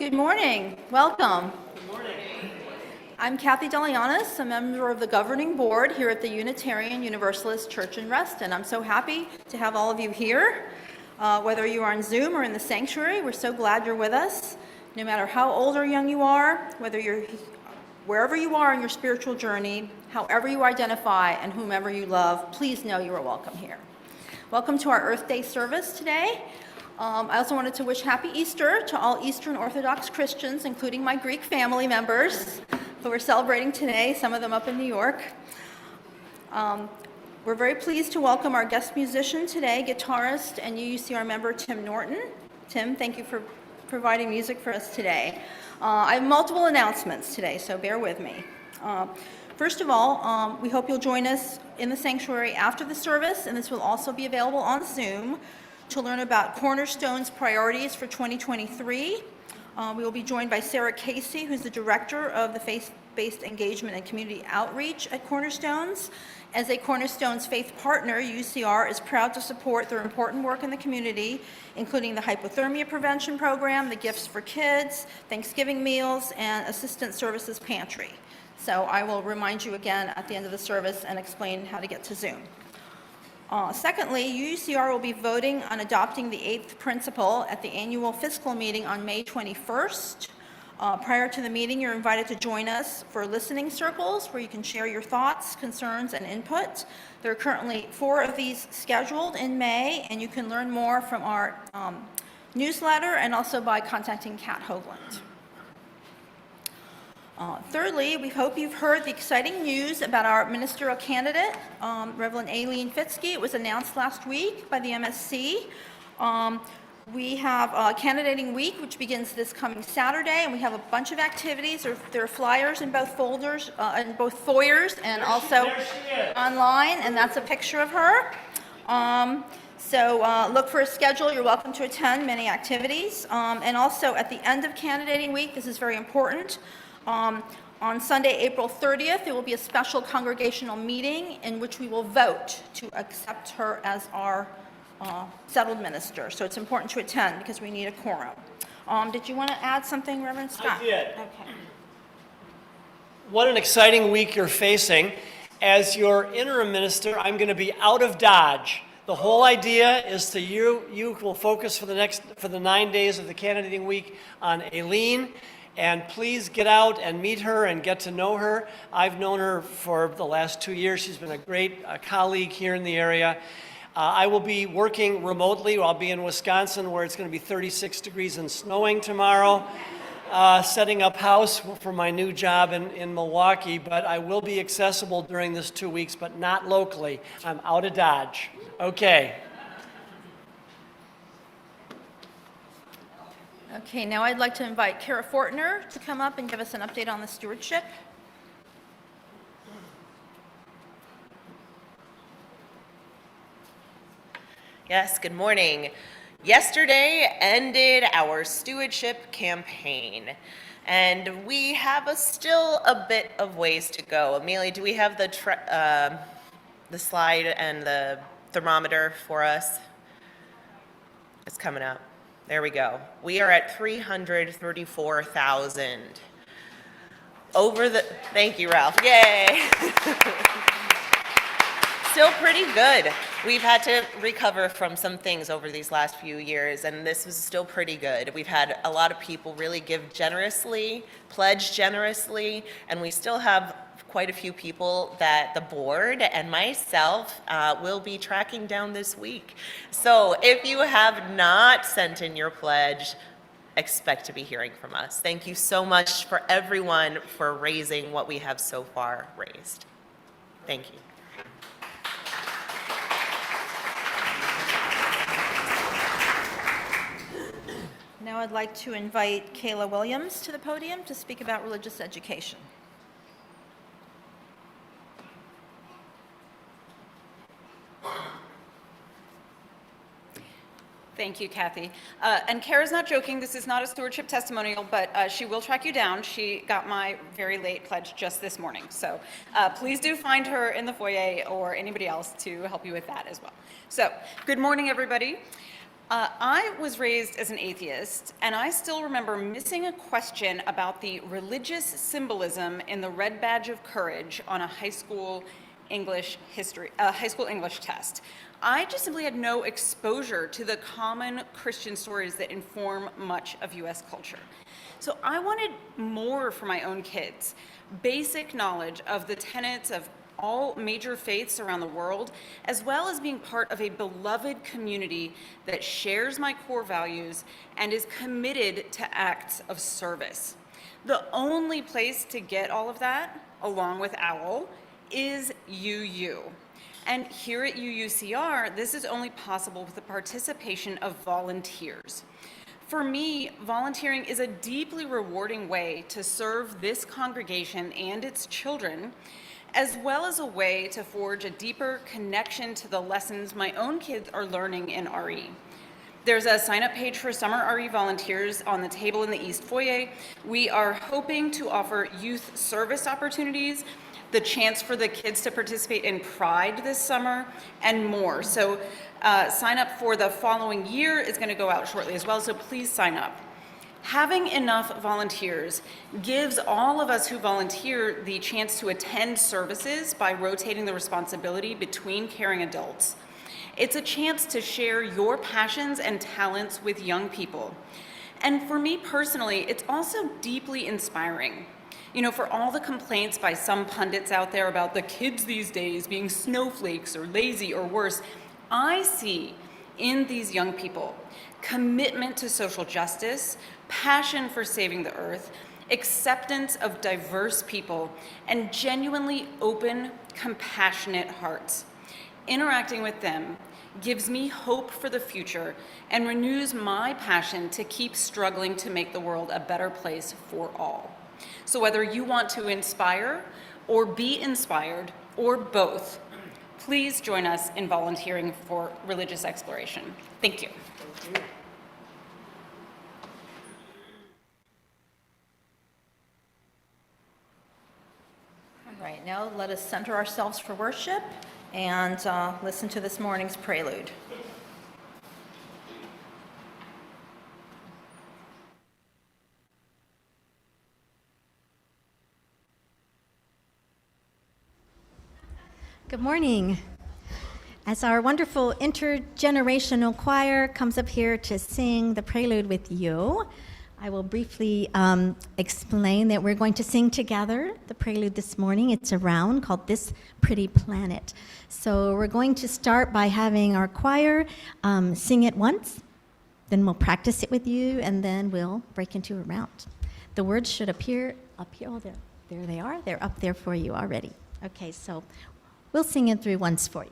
Good morning. Welcome. Good morning. I'm Kathy Deligianis, a member of the governing board here at the Unitarian Universalist Church in Reston. I'm so happy to have all of you here. Whether you are on Zoom or in the sanctuary, we're so glad you're with us. No matter how old or young you are, wherever you are in your spiritual journey, however you identify and whomever you love, please know you are welcome here. Welcome to our Earth Day service today. I also wanted to wish Happy Easter to all Eastern Orthodox Christians, including my Greek family members who are celebrating today, some of them up in New York. We're very pleased to welcome our guest musician today, guitarist and UUCR member Tim Norton. Tim, thank you for providing music for us today. I have multiple announcements today, so bear with me. First of all, we hope you'll join us in the sanctuary after the service, and this will also be available on Zoom, to learn about Cornerstone's priorities for 2023. We will be joined by Sarah Casey, who's the director of the faith-based engagement and community outreach at Cornerstones. As a Cornerstones faith partner, UUCR is proud to support their important work in the community, including the hypothermia prevention program, the Gifts for Kids, Thanksgiving meals, and Assistant Services Pantry. So I will remind you again at the end of the service and explain how to get to Zoom. Secondly, UUCR will be voting on adopting the 8th principle at the annual fiscal meeting on May 21st. Prior to the meeting, you're invited to join us for listening circles where you can share your thoughts, concerns, and input. There are currently 4 of these scheduled in May, and you can learn more from our newsletter and also by contacting Kat Hoagland. Thirdly, we hope you've heard the exciting news about our ministerial candidate, Reverend Aileen Fitzke. It was announced last week by the MSC. We have candidating week, which begins this coming Saturday, and we have a bunch of activities. There are flyers in both folders, in both foyers, and also online, and that's a picture of her. So look for a schedule. You're welcome to attend many activities. And also at the end of candidating week, this is very important, on Sunday, April 30th, there will be a special congregational meeting in which we will vote to accept her as our settled minister. So it's important to attend because we need a quorum. Did you want to add something, Reverend Scott? I did. Okay. What an exciting week you're facing. As your interim minister, I'm going to be out of Dodge. The whole idea is to you will focus for the 9 days of the candidating week on Aileen. And please get out and meet her and get to know her. I've known her for the last 2 years. She's been a great colleague here in the area. I will be working remotely. I'll be in Wisconsin where it's going to be 36 degrees and snowing tomorrow, setting up house for my new job in Milwaukee. But I will be accessible during this 2 weeks, but not locally. I'm out of Dodge. Okay. Okay, now I'd like to invite Kara Fortner to come up and give us an update on the stewardship. Yes, good morning. Yesterday ended our stewardship campaign, and we have still a bit of ways to go. Amelia, do we have the slide and the thermometer for us? It's coming up. There we go. We are at 334,000. Thank you, Ralph. Yay. Still pretty good. We've had to recover from some things over these last few years, and this is still pretty good. We've had a lot of people really give generously, pledge generously, and we still have quite a few people that the board and myself will be tracking down this week. So if you have not sent in your pledge, expect to be hearing from us. Thank you so much for everyone for raising what we have so far raised. Thank you. Now I'd like to invite Kayla Williams to the podium to speak about religious education. Thank you, Kathy. And Kara's not joking, this is not a stewardship testimonial, but she will track you down. She got my very late pledge just this morning. So please do find her in the foyer or anybody else to help you with that as well. So good morning, everybody. I was raised as an atheist, and I still remember missing a question about the religious symbolism in the red badge of courage on a high school English test. I just simply had no exposure to the common Christian stories that inform much of US culture. So I wanted more for my own kids, basic knowledge of the tenets of all major faiths around the world, as well as being part of a beloved community that shares my core values and is committed to acts of service. The only place to get all of that, along with OWL, is UU. And here at UUCR, this is only possible with the participation of volunteers. For me, volunteering is a deeply rewarding way to serve this congregation and its children, as well as a way to forge a deeper connection to the lessons my own kids are learning in RE. There's a sign-up page for summer RE volunteers on the table in the East Foyer. We are hoping to offer youth service opportunities, the chance for the kids to participate in Pride this summer, and more. So sign up for the following year is going to go out shortly as well, so please sign up. Having enough volunteers gives all of us who volunteer the chance to attend services by rotating the responsibility between caring adults. It's a chance to share your passions and talents with young people. And for me personally, it's also deeply inspiring. You know, for all the complaints by some pundits out there about the kids these days being snowflakes or lazy or worse, I see in these young people commitment to social justice, passion for saving the earth, acceptance of diverse people, and genuinely open, compassionate hearts. Interacting with them gives me hope for the future and renews my passion to keep struggling to make the world a better place for all. So whether you want to inspire or be inspired or both, please join us in volunteering for religious exploration. Thank you. Thank you. All right, now let us center ourselves for worship and listen to this morning's prelude. Good morning. As our wonderful intergenerational choir comes up here to sing the prelude with you, I will briefly explain that we're going to sing together the prelude this morning. It's a round called This Pretty Planet. So we're going to start by having our choir sing it once, then we'll practice it with you, and then we'll break into a round. The words should appear up here. Oh, there they are. They're up there for you already. Okay, so we'll sing it through once for you.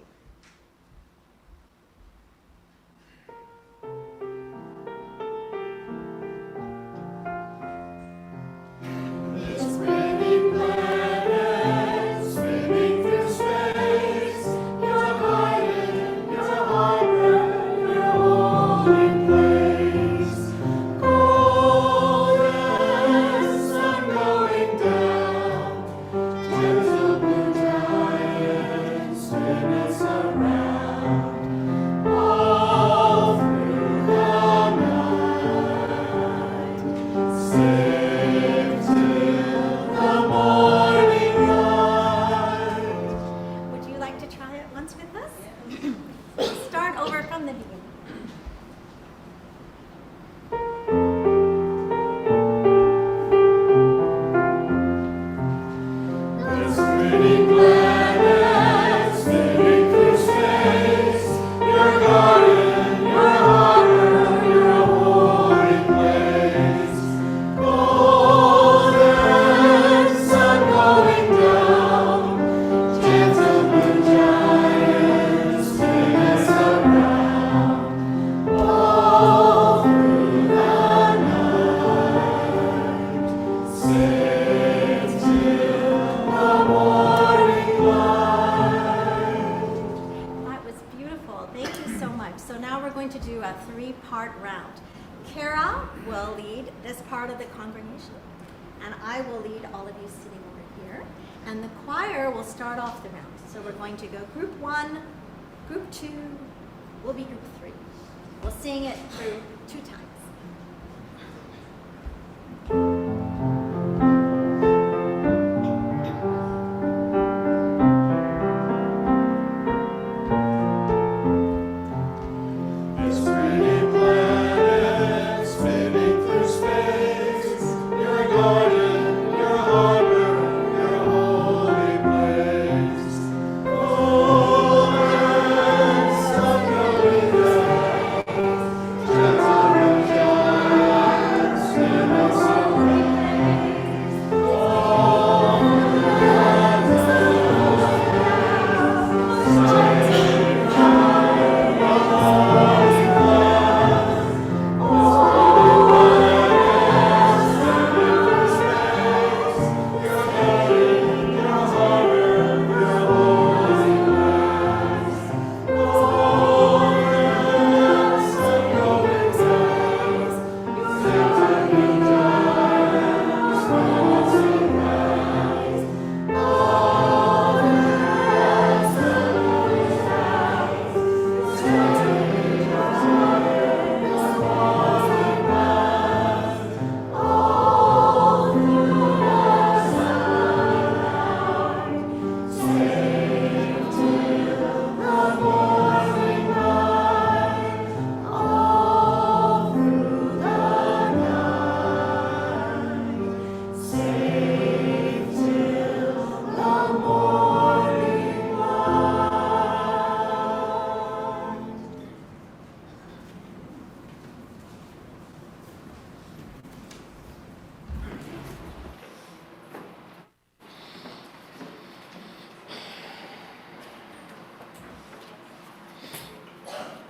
We'll sing it through 2 times.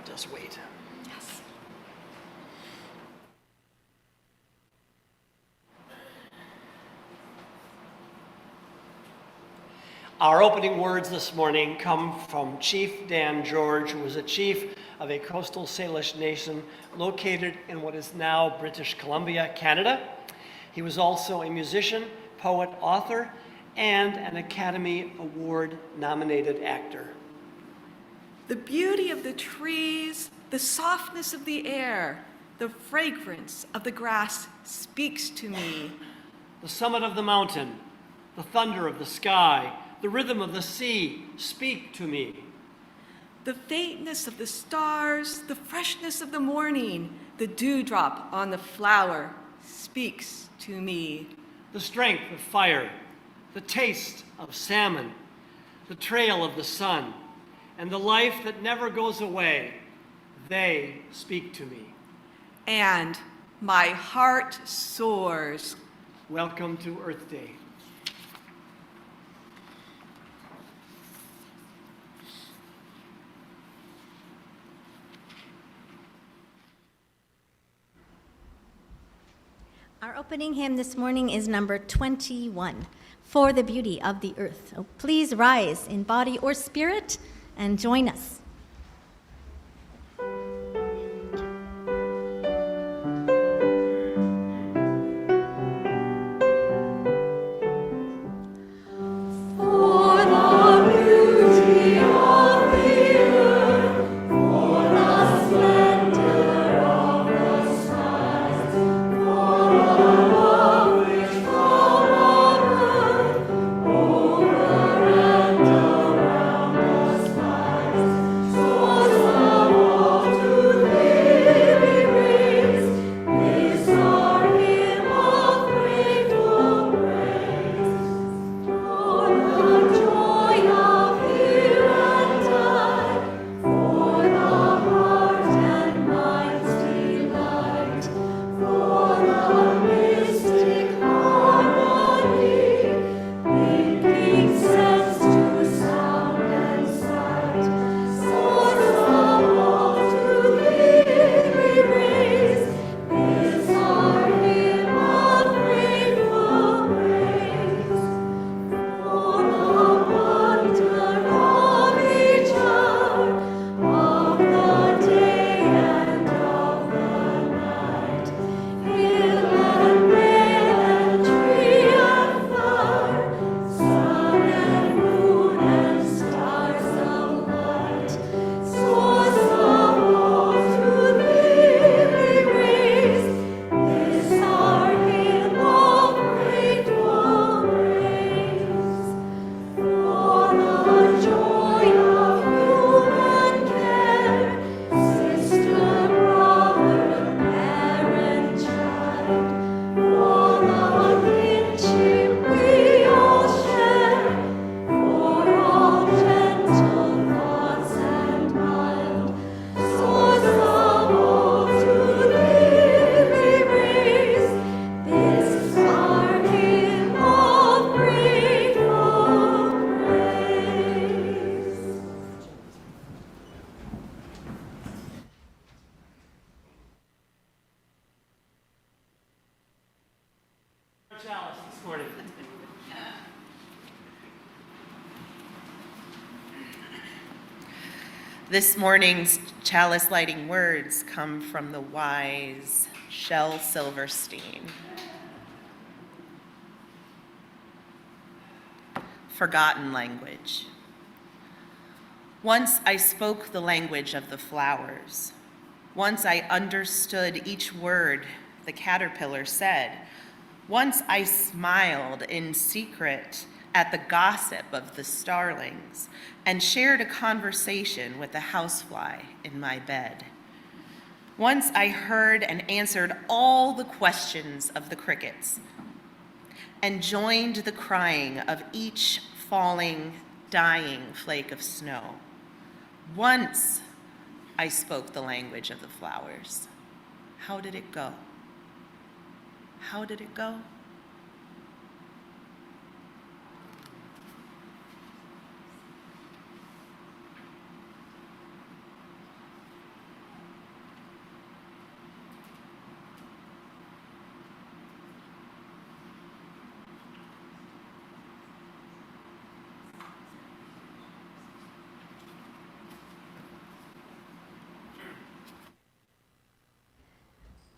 Just wait. Our opening words this morning come from Chief Dan George, who was a chief of a coastal Salish nation located in what is now British Columbia, Canada. He was also a musician, poet, author, and an Academy Award-nominated actor. The beauty of the trees, the softness of the air, the fragrance of the grass speaks to me. The summit of the mountain, the thunder of the sky, the rhythm of the sea speak to me. The faintness of the stars, the freshness of the morning, the dewdrop on the flower speaks to me. The strength of fire, the taste of salmon, the trail of the sun, and the life that never goes away, they speak to me. And my heart soars. Welcome to Earth Day. Our opening hymn this morning is number 21, For the Beauty of the Earth. So please rise in body or spirit and join us. Over and around us lies chalice this morning. This morning's chalice lighting words come from the wise Shel Silverstein. Forgotten language. Once I spoke the language of the flowers. Once I understood each word the caterpillar said. Once I smiled in secret at the gossip of the starlings and shared a conversation with the housefly in my bed. Once I heard and answered all the questions of the crickets and joined the crying of each falling, dying flake of snow. Once I spoke the language of the flowers. How did it go? How did it go?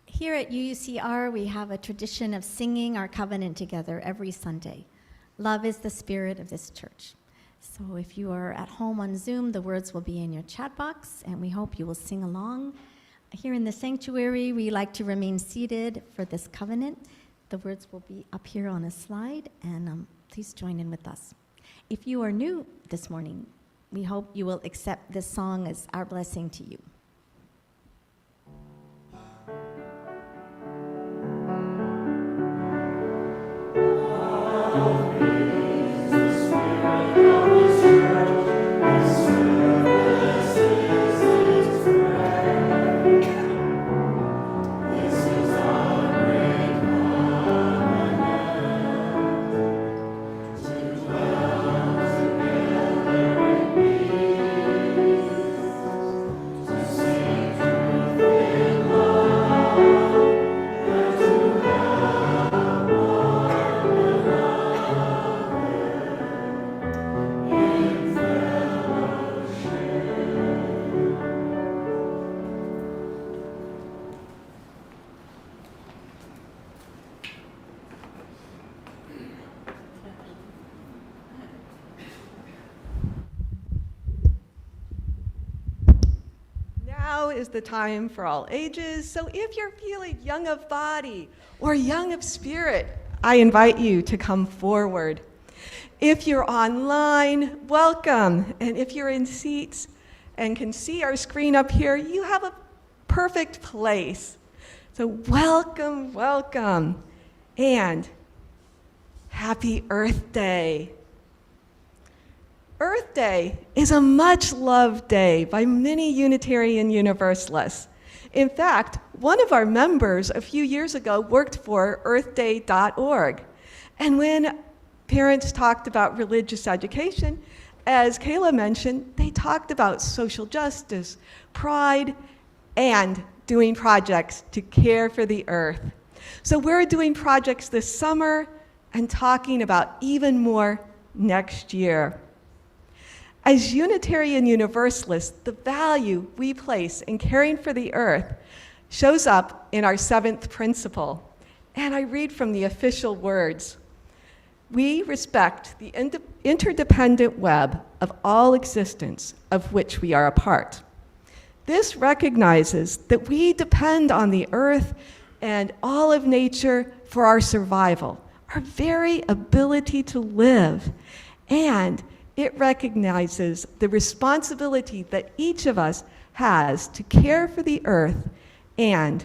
Here at UUCR, we have a tradition of singing our covenant together every Sunday. Love is the spirit of this church. So if you are at home on Zoom, the words will be in your chat box, and we hope you will sing along. Here in the sanctuary, we like to remain seated for this covenant. The words will be up here on a slide, and please join in with us. If you are new this morning, we hope you will accept this song as our blessing to you. Now is the time for all ages, so if you're feeling young of body or young of spirit, I invite you to come forward. If you're online, welcome. And if you're in seats and can see our screen up here, you have a perfect place. So welcome, welcome, and happy Earth Day. Earth Day is a much-loved day by many Unitarian Universalists. In fact, one of our members a few years ago worked for earthday.org. And when parents talked about religious education, as Kayla mentioned, they talked about social justice, pride, and doing projects to care for the earth. So we're doing projects this summer and talking about even more next year. As Unitarian Universalists, the value we place in caring for the earth shows up in our 7th principle. And I read from the official words. We respect the interdependent web of all existence of which we are a part. This recognizes that we depend on the earth and all of nature for our survival, our very ability to live, and it recognizes the responsibility that each of us has to care for the earth and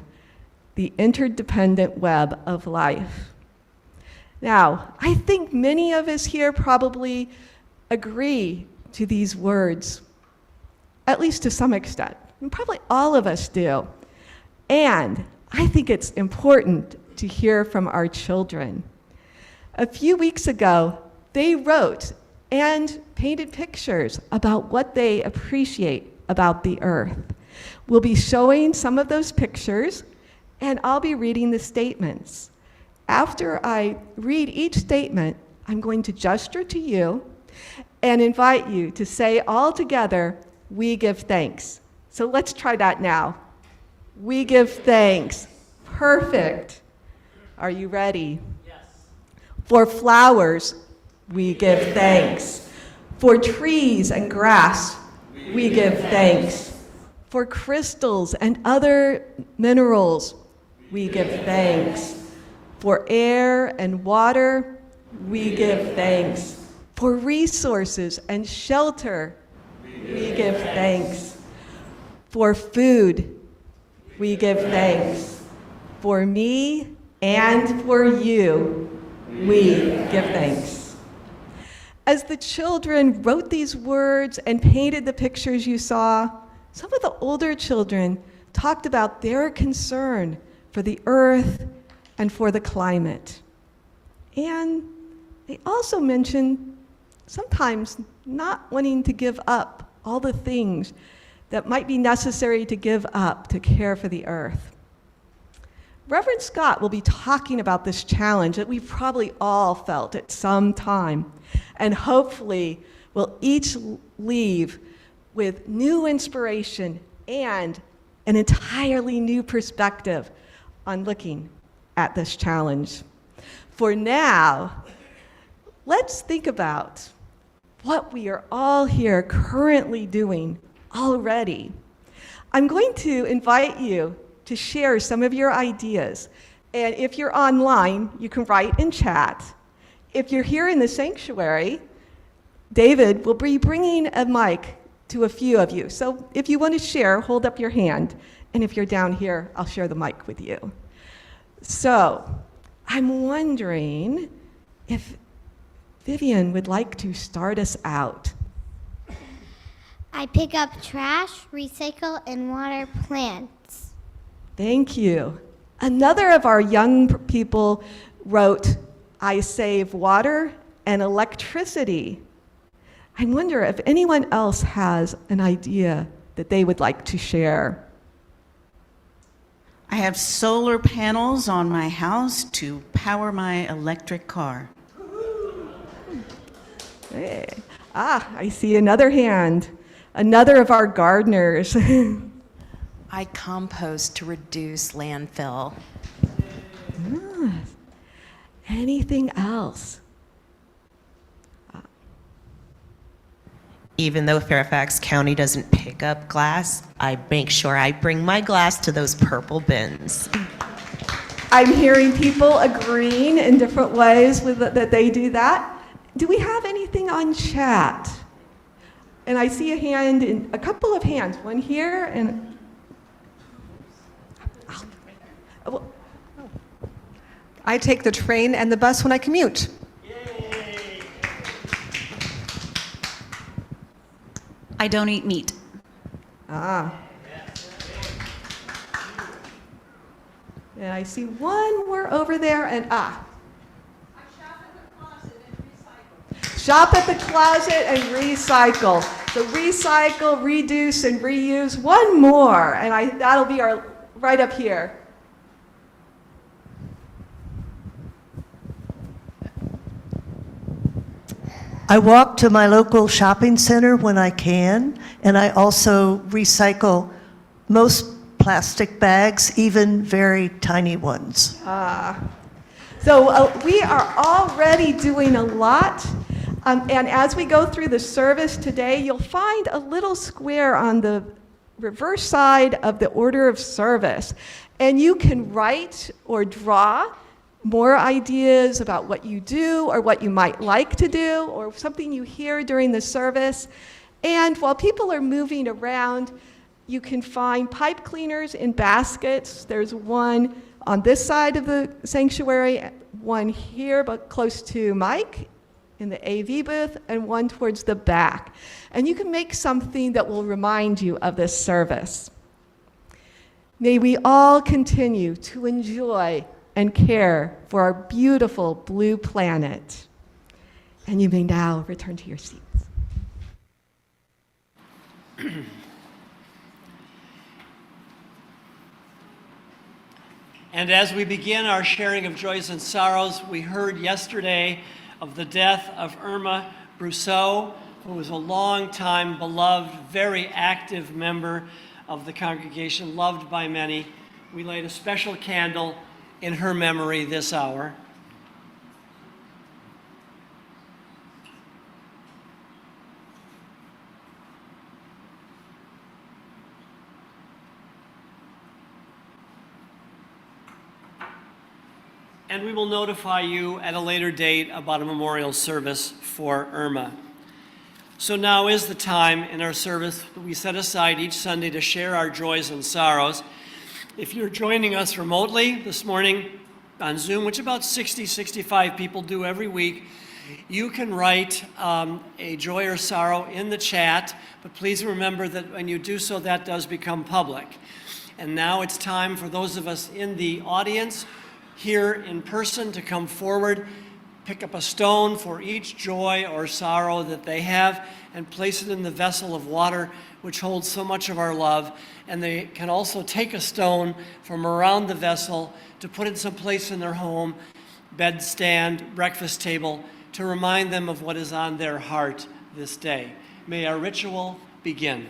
the interdependent web of life. Now, I think many of us here probably agree to these words, at least to some extent, and probably all of us do. And I think it's important to hear from our children. A few weeks ago, they wrote and painted pictures about what they appreciate about the earth. We'll be showing some of those pictures, and I'll be reading the statements. After I read each statement, I'm going to gesture to you and invite you to say all together, "We give thanks." So let's try that now. We give thanks. Perfect. Are you ready? Yes. For flowers, we give thanks. For trees and grass, we give thanks. For crystals and other minerals, we give thanks. For air and water, we give thanks. For resources and shelter, we give thanks. For food, we give thanks. For me and for you, we give thanks. As the children wrote these words and painted the pictures you saw, some of the older children talked about their concern for the earth and for the climate. And they also mentioned sometimes not wanting to give up all the things that might be necessary to give up to care for the earth. Reverend Scott will be talking about this challenge that we've probably all felt at some time, and hopefully we'll each leave with new inspiration and an entirely new perspective on looking at this challenge. For now, let's think about what we are all here currently doing already. I'm going to invite you to share some of your ideas. And if you're online, you can write in chat. If you're here in the sanctuary, David will be bringing a mic to a few of you. So if you want to share, hold up your hand. And if you're down here, I'll share the mic with you. So I'm wondering if Vivian would like to start us out. I pick up trash, recycle, and water plants. Thank you. Another of our young people wrote, I save water and electricity. I wonder if anyone else has an idea that they would like to share. I have solar panels on my house to power my electric car. Hey. I see another hand. Another of our gardeners. I compost to reduce landfill. Anything else? Even though Fairfax County doesn't pick up glass, I make sure I bring my glass to those purple bins. I'm hearing people agreeing in different ways with that they do that. Do we have anything on chat? And I see a couple of hands, one here and I take the train and the bus when I commute. Yay! I don't eat meat. And I see one more over there and Shop at the closet and recycle. So recycle, reduce, and reuse. One more, and that'll be our right up here. I walk to my local shopping center when I can, and I also recycle most plastic bags, even very tiny ones. So we are already doing a lot. And as we go through the service today, you'll find a little square on the reverse side of the order of service. And you can write or draw more ideas about what you do or what you might like to do or something you hear during the service. And while people are moving around, you can find pipe cleaners in baskets. There's one on this side of the sanctuary, one here but close to Mike in the AV booth, and one towards the back. And you can make something that will remind you of this service. May we all continue to enjoy and care for our beautiful blue planet. And you may now return to your seats. And as we begin our sharing of joys and sorrows, we heard yesterday of the death of Irma Brousseau, who was a long-time beloved, very active member of the congregation, loved by many. We light a special candle in her memory this hour. And we will notify you at a later date about a memorial service for Irma. So now is the time in our service that we set aside each Sunday to share our joys and sorrows. If you're joining us remotely this morning on Zoom, which about 60, 65 people do every week, you can write a joy or sorrow in the chat, but please remember that when you do so, that does become public. And now it's time for those of us in the audience here in person to come forward, pick up a stone for each joy or sorrow that they have, and place it in the vessel of water which holds so much of our love. And they can also take a stone from around the vessel to put it someplace in their home, bedstand, breakfast table, to remind them of what is on their heart this day. May our ritual begin.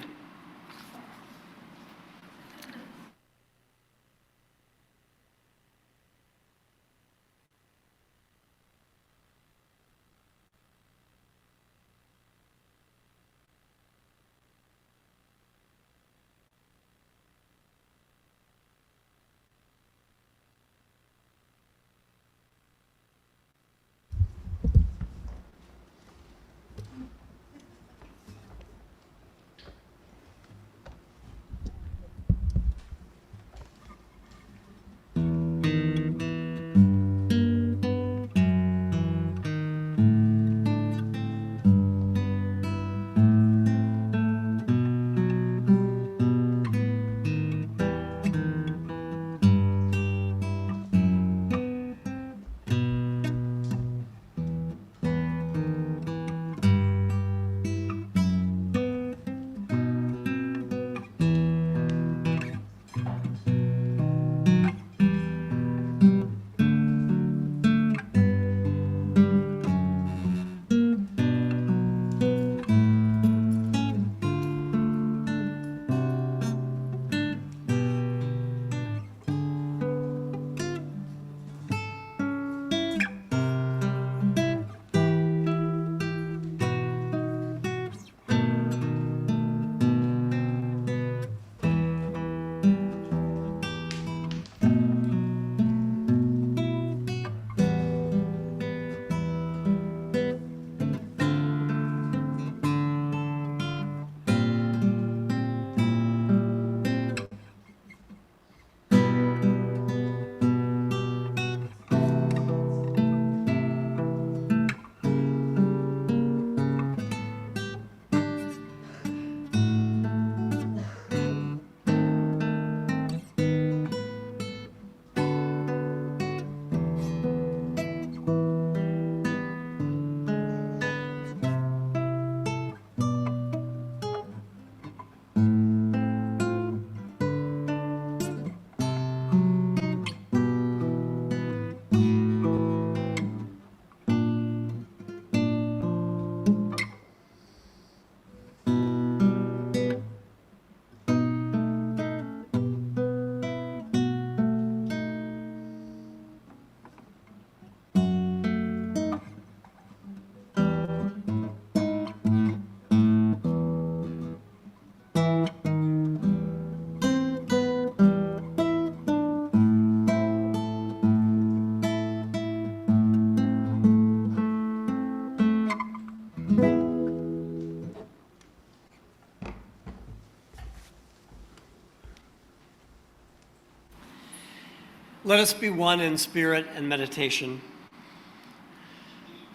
Let us be one in spirit and meditation.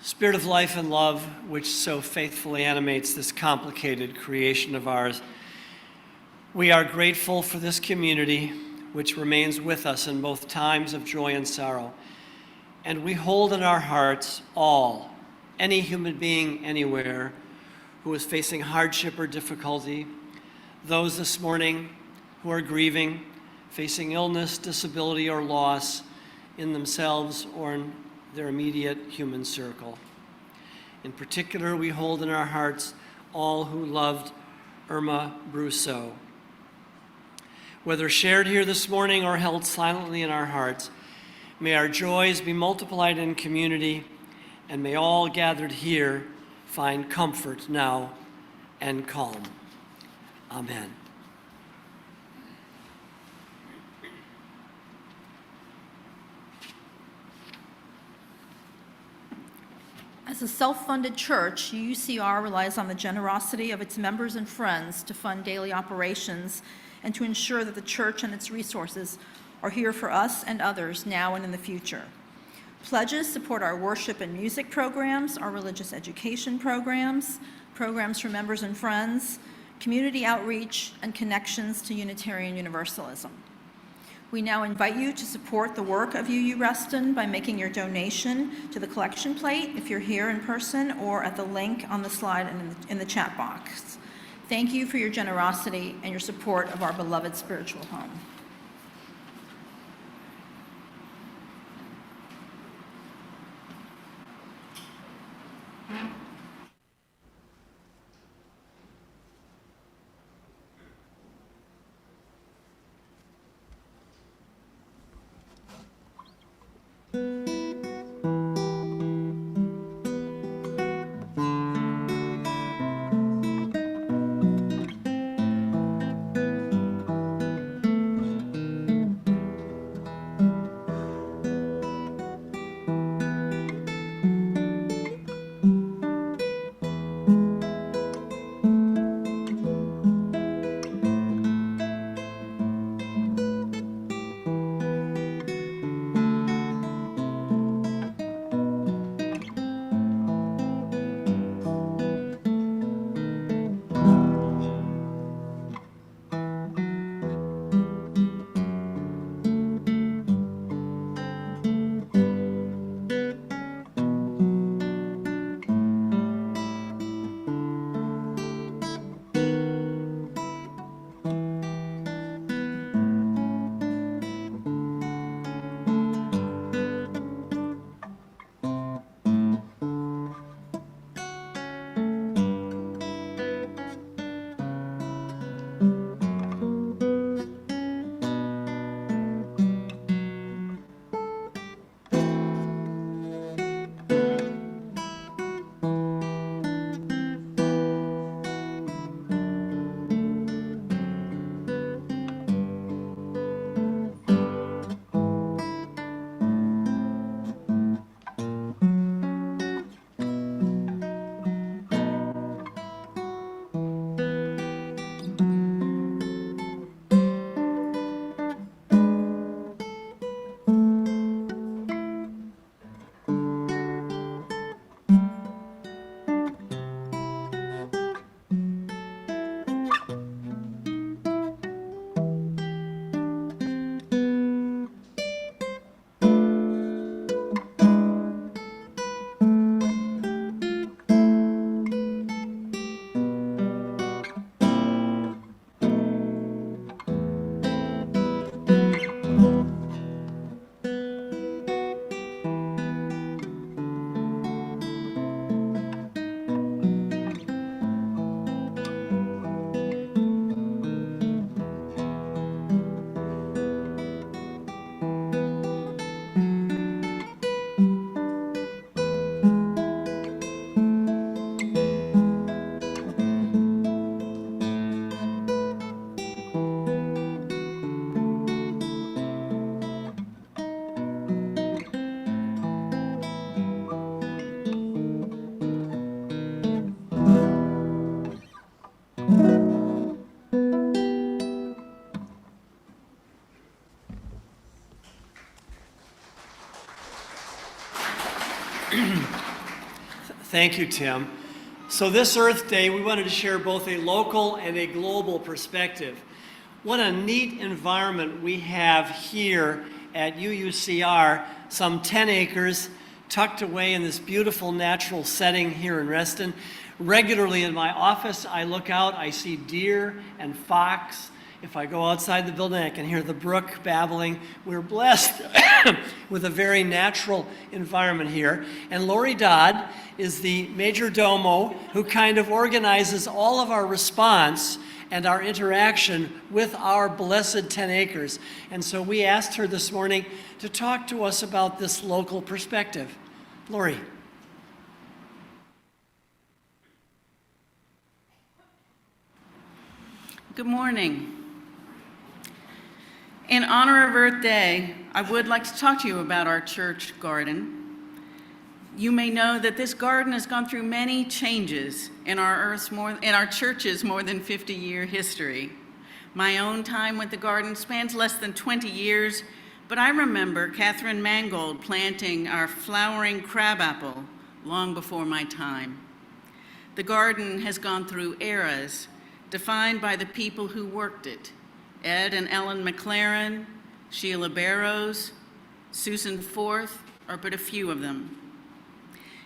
Spirit of life and love, which so faithfully animates this complicated creation of ours, we are grateful for this community which remains with us in both times of joy and sorrow. And we hold in our hearts any human being anywhere who is facing hardship or difficulty, those this morning who are grieving, facing illness, disability, or loss in themselves or in their immediate human circle. In particular, we hold in our hearts all who loved Irma Brousseau. Whether shared here this morning or held silently in our hearts, may our joys be multiplied in community, and may all gathered here find comfort now and calm. Amen. As a self-funded church, UUCR relies on the generosity of its members and friends to fund daily operations and to ensure that the church and its resources are here for us and others now and in the future. Pledges support our worship and music programs, our religious education programs, programs for members and friends, community outreach, and connections to Unitarian Universalism. We now invite you to support the work of UU Reston by making your donation to the collection plate if you're here in person or at the link on the slide and in the chat box. Thank you for your generosity and your support of our beloved spiritual home. Thank you, Tim. So this Earth Day, we wanted to share both a local and a global perspective. What a neat environment we have here at UUCR, some 10 acres tucked away in this beautiful natural setting here in Reston. Regularly in my office, I look out, I see deer and fox If I go outside the building, I can hear the brook babbling. We're blessed with a very natural environment here. And Laurie Dodd is the major domo who kind of organizes all of our response and our interaction with our blessed 10 acres. And so we asked her this morning to talk to us about this local perspective. Laurie. Good morning. In honor of Earth Day, I would like to talk to you about our church garden. You may know that this garden has gone through many changes in our church's more than 50-year history. My own time with the garden spans less than 20 years, but I remember Catherine Mangold planting our flowering crabapple long before my time. The garden has gone through eras defined by the people who worked it: Ed and Ellen McLaren, Sheila Barrows, Susan Forth are but a few of them.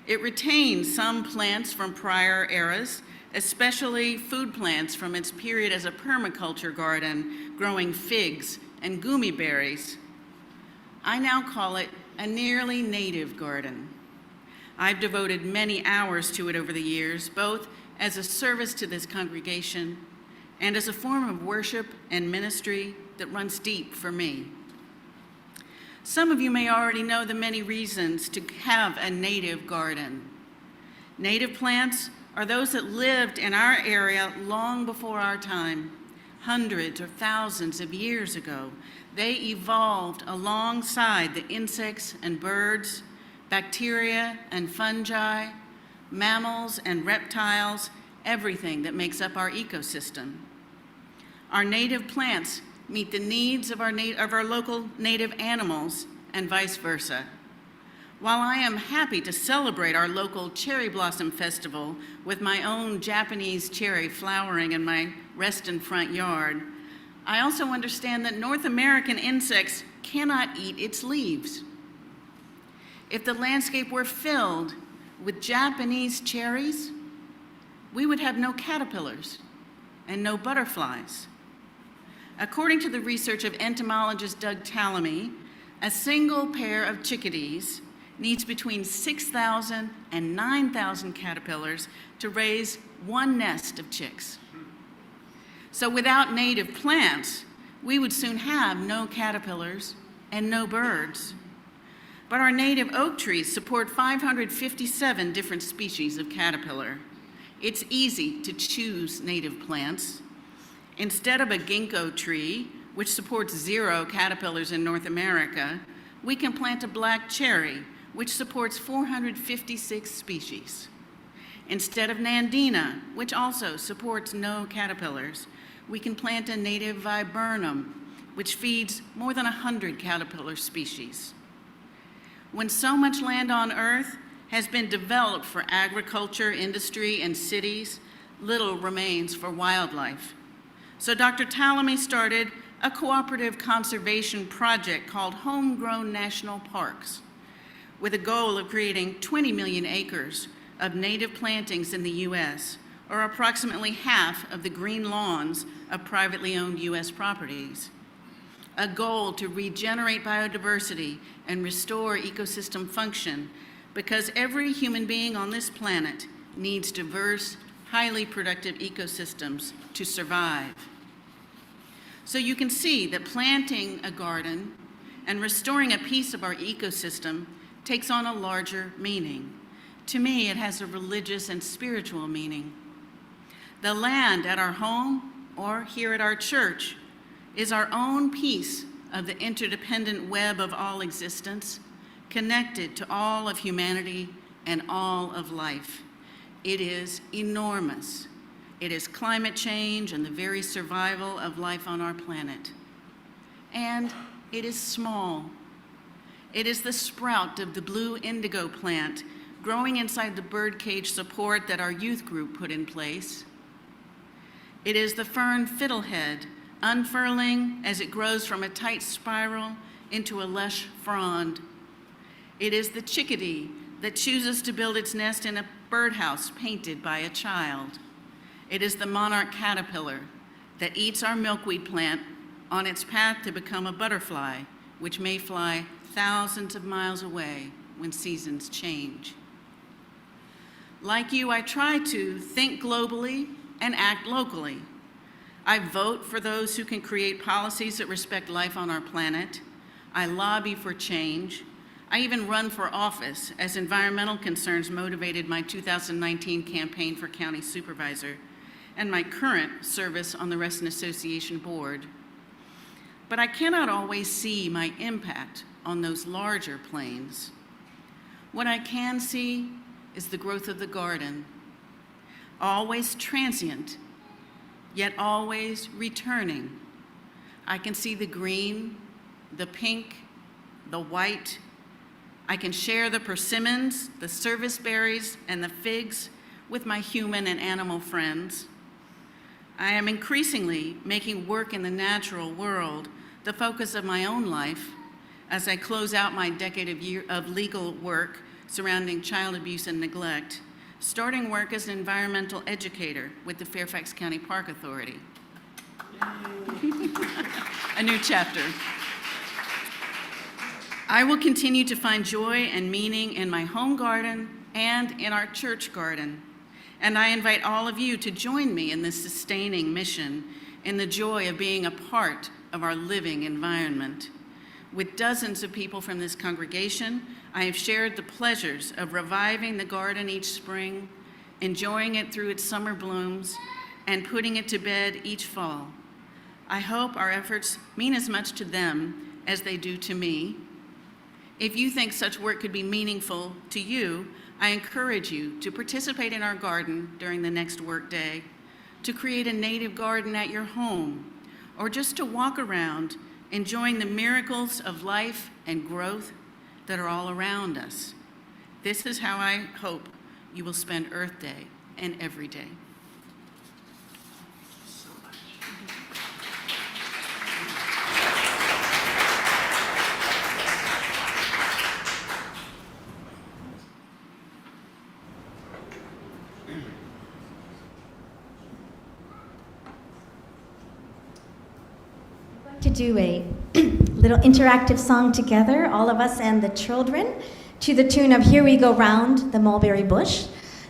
It retains some plants from prior eras, especially food plants from its period as a permaculture garden, growing figs and gummy berries. I now call it a nearly native garden. I've devoted many hours to it over the years, both as a service to this congregation and as a form of worship and ministry that runs deep for me. Some of you may already know the many reasons to have a native garden. Native plants are those that lived in our area long before our time, hundreds or thousands of years ago. They evolved alongside the insects and birds, bacteria and fungi, mammals and reptiles, everything that makes up our ecosystem. Our native plants meet the needs of our local native animals and vice versa. While I am happy to celebrate our local cherry blossom festival with my own Japanese cherry flowering in my Reston front yard, I also understand that North American insects cannot eat its leaves. If the landscape were filled with Japanese cherries, we would have no caterpillars and no butterflies. According to the research of entomologist Doug Tallamy, a single pair of chickadees needs between 6,000 and 9,000 caterpillars to raise one nest of chicks. So without native plants, we would soon have no caterpillars and no birds. But our native oak trees support 557 different species of caterpillar. It's easy to choose native plants. Instead of a ginkgo tree, which supports 0 caterpillars in North America, we can plant a black cherry, which supports 456 species. Instead of nandina, which also supports no caterpillars, we can plant a native viburnum, which feeds more than 100 caterpillar species. When so much land on Earth has been developed for agriculture, industry, and cities, little remains for wildlife. So Dr. Tallamy started a cooperative conservation project called Homegrown National Parks, with a goal of creating 20 million acres of native plantings in the U.S., or approximately half of the green lawns of privately owned U.S. properties. A goal to regenerate biodiversity and restore ecosystem function, because every human being on this planet needs diverse, highly productive ecosystems to survive. So you can see that planting a garden and restoring a piece of our ecosystem takes on a larger meaning. To me, it has a religious and spiritual meaning. The land at our home or here at our church is our own piece of the interdependent web of all existence, connected to all of humanity and all of life. It is enormous. It is climate change and the very survival of life on our planet. And it is small. It is the sprout of the blue indigo plant growing inside the birdcage support that our youth group put in place. It is the fern fiddlehead unfurling as it grows from a tight spiral into a lush frond. It is the chickadee that chooses to build its nest in a birdhouse painted by a child. It is the monarch caterpillar that eats our milkweed plant on its path to become a butterfly, which may fly thousands of miles away when seasons change. Like you, I try to think globally and act locally. I vote for those who can create policies that respect life on our planet. I lobby for change. I even run for office as environmental concerns motivated my 2019 campaign for county supervisor and my current service on the Reston Association board. But I cannot always see my impact on those larger planes. What I can see is the growth of the garden, always transient, yet always returning. I can see the green, the pink, the white. I can share the persimmons, the serviceberries, and the figs with my human and animal friends. I am increasingly making work in the natural world the focus of my own life as I close out my decade of legal work surrounding child abuse and neglect, starting work as an environmental educator with the Fairfax County Park Authority. A new chapter. I will continue to find joy and meaning in my home garden and in our church garden. And I invite all of you to join me in this sustaining mission, in the joy of being a part of our living environment. With dozens of people from this congregation, I have shared the pleasures of reviving the garden each spring, enjoying it through its summer blooms, and putting it to bed each fall. I hope our efforts mean as much to them as they do to me. If you think such work could be meaningful to you, I encourage you to participate in our garden during the next work day, to create a native garden at your home, or just to walk around enjoying the miracles of life and growth that are all around us. This is how I hope you will spend Earth Day and every day. To do a little interactive song together, all of us and the children, to the tune of Here We Go Round the Mulberry Bush.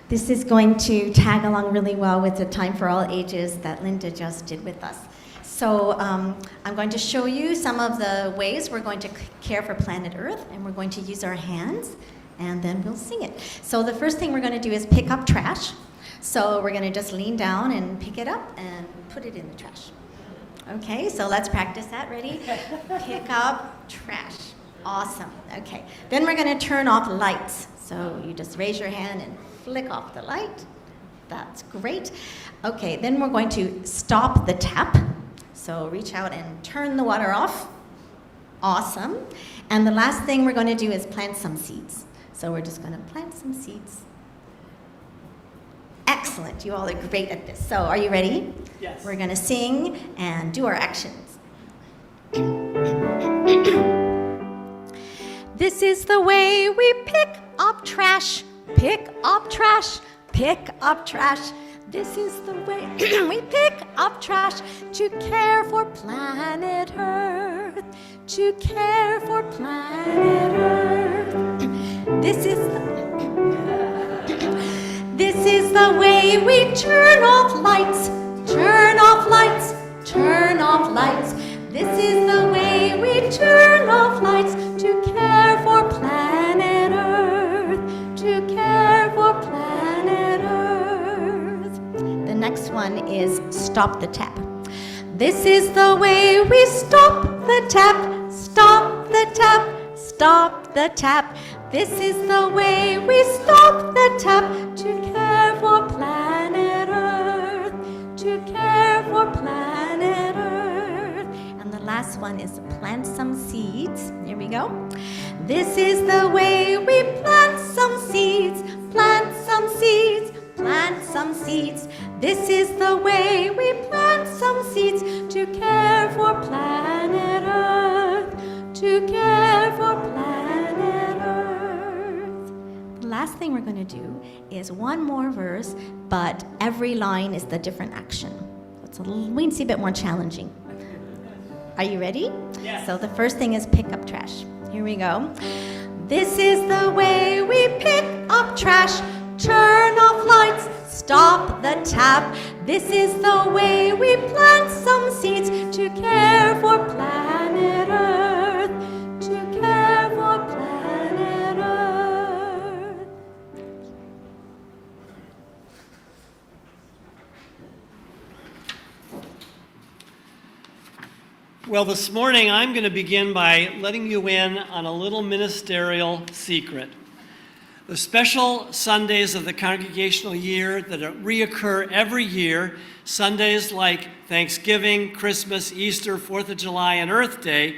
This is going to tag along really well with the Time for All Ages that Linda just did with us. So I'm going to show you some of the ways we're going to care for planet Earth, and we're going to use our hands, and then we'll sing it. So the first thing we're going to do is pick up trash. So we're going to just lean down and pick it up and put it in the trash. Okay, so let's practice that. Ready? Pick up trash. Awesome. Okay. Then we're going to turn off lights. So you just raise your hand and flick off the light. That's great. Okay, then we're going to stop the tap. So reach out and turn the water off. Awesome. And the last thing we're going to do is plant some seeds. So we're just going to plant some seeds. Excellent. You all are great at this. So are you ready? Yes. We're going to sing and do our actions. This is the way we pick up trash. Pick up trash. Pick up trash. This is the way we pick up trash to care for planet Earth. To care for planet Earth. This is the way we turn off lights. Turn off lights. Turn off lights. This is the way we turn off lights to care for planet Earth. To care for planet Earth. The next one is stop the tap. This is the way we stop the tap. Stop the tap. Stop the tap. This is the way we stop the tap to care for planet Earth. To care for planet Earth. And the last one is plant some seeds. Here we go. This is the way we plant some seeds. Plant some seeds. Plant some seeds. This is the way we plant some seeds to care for planet Earth. To care for planet Earth. The last thing we're going to do is one more verse, but every line is the different action. it's a weensy bit more challenging. Are you ready? Yes. So the first thing is pick up trash. Here we go. This is the way we pick up trash. Turn off lights, stop the tap. This is the way we plant some seeds to care for planet Earth. To care for planet Earth. Well, this morning I'm going to begin by letting you in on a little ministerial secret. The special Sundays of the congregational year that reoccur every year, Sundays like Thanksgiving, Christmas, Easter, 4th of July, and Earth Day,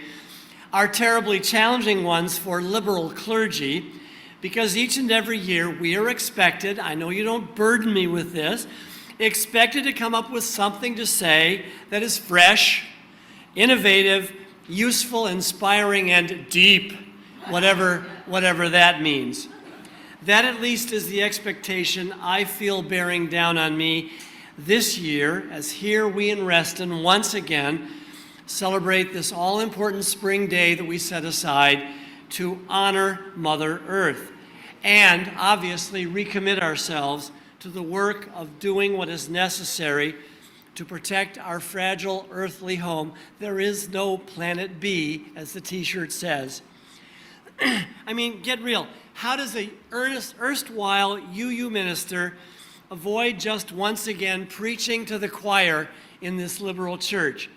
are terribly challenging ones for liberal clergy because each and every year we are expected, I know you don't burden me with this, expected to come up with something to say that is fresh, innovative, useful, inspiring, and deep, whatever that means. That at least is the expectation I feel bearing down on me this year, as here we in Reston once again celebrate this all-important spring day that we set aside to honor Mother Earth, and obviously recommit ourselves to the work of doing what is necessary to protect our fragile earthly home. There is no planet B, as the t-shirt says. I mean, get real. How does a erstwhile UU minister avoid just once again preaching to the choir in this liberal church?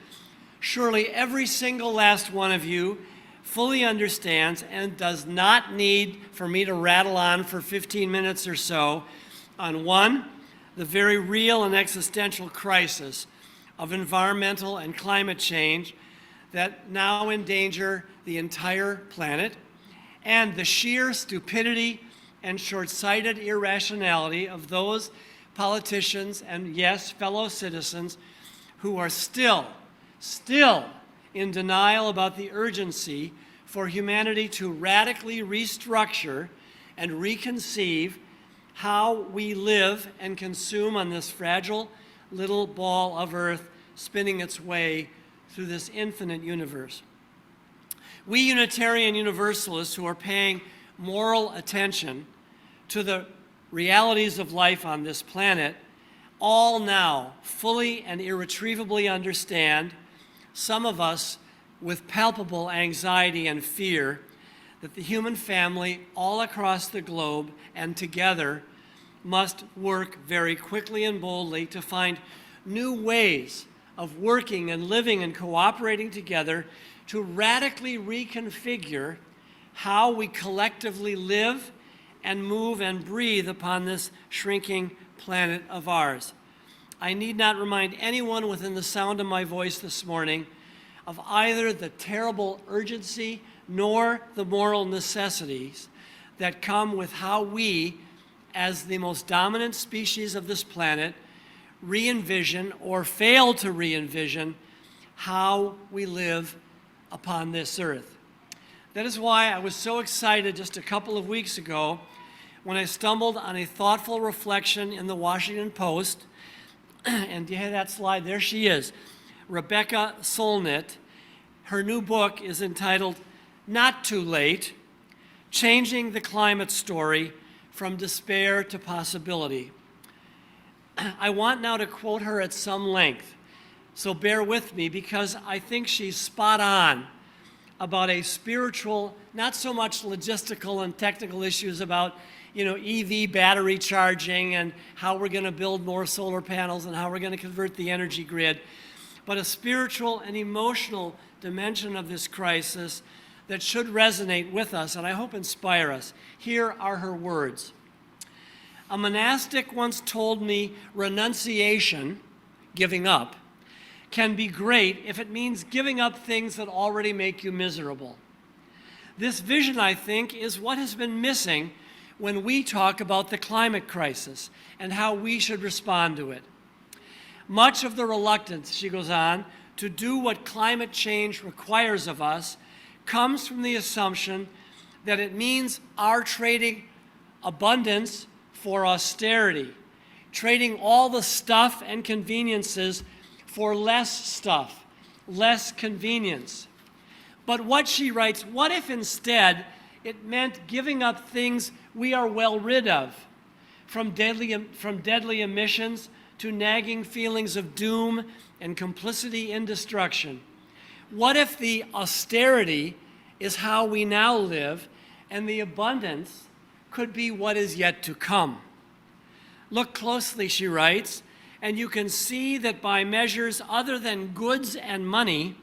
Surely every single last one of you fully understands and does not need for me to rattle on for 15 minutes or so on one, the very real and existential crisis of environmental and climate change that now endanger the entire planet, and the sheer stupidity and short-sighted irrationality of those politicians and, yes, fellow citizens who are still in denial about the urgency for humanity to radically restructure and reconceive how we live and consume on this fragile little ball of earth spinning its way through this infinite universe. We Unitarian Universalists who are paying moral attention to the realities of life on this planet all now fully and irretrievably understand, some of us with palpable anxiety and fear, that the human family all across the globe and together must work very quickly and boldly to find new ways of working and living and cooperating together to radically reconfigure how we collectively live and move and breathe upon this shrinking planet of ours. I need not remind anyone within the sound of my voice this morning of either the terrible urgency nor the moral necessities that come with how we, as the most dominant species of this planet, re-envision or fail to re-envision how we live upon this earth. That is why I was so excited just a couple of weeks ago when I stumbled on a thoughtful reflection in the Washington Post, and do you have that slide? There she is, Rebecca Solnit. Her new book is entitled Not Too Late, Changing the Climate Story from Despair to Possibility. I want now to quote her at some length, so bear with me because I think she's spot on about a spiritual, not so much logistical and technical issues about, EV battery charging and how we're going to build more solar panels and how we're going to convert the energy grid, but a spiritual and emotional dimension of this crisis that should resonate with us and I hope inspire us. Here are her words. A monastic once told me renunciation, giving up, can be great if it means giving up things that already make you miserable. This vision, I think, is what has been missing when we talk about the climate crisis and how we should respond to it. Much of the reluctance, she goes on, to do what climate change requires of us comes from the assumption that it means our trading abundance for austerity, trading all the stuff and conveniences for less stuff, less convenience. But what she writes, what if instead it meant giving up things we are well rid of, from deadly emissions to nagging feelings of doom and complicity in destruction? What if the austerity is how we now live, and the abundance could be what is yet to come? Look closely, she writes, and you can see that by measures other than goods and money,